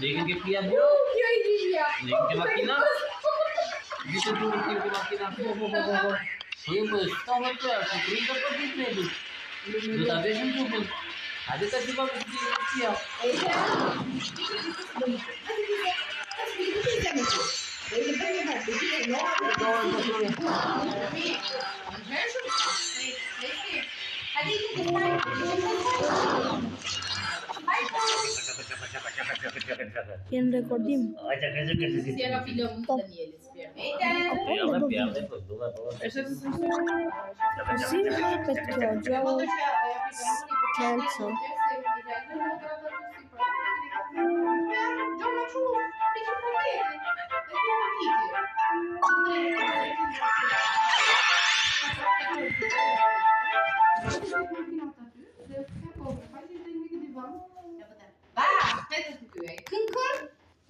Dejen que pilla bro. Dejen que máquina. Dice tú que máquina. Oye, pues estamos aquí, cumpliendo con el medio. Tú sabes un poco. Ada tak cuba siap. Yan recording. Così perché gioco scherzo.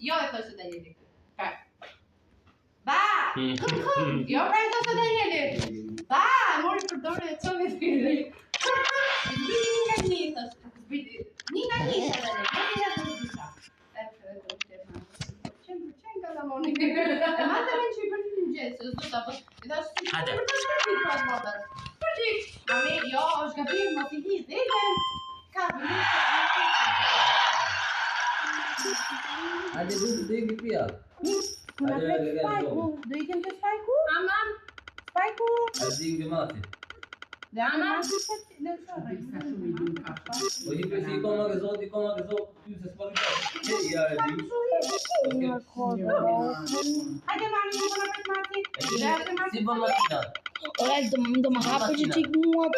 Eu tô estudando ele. Bah! Eu prendo estudando ele. Bah! Amor, perdona, eu sou meu filho. Ada dulu pia. Do you think spike-u? Aman. Spike-u. Ada yang mati. Aman. Hoje preciso tomar resolve, tu se pode fazer. E aí, se vamos aqui. Olha, do mahapad de tigmo.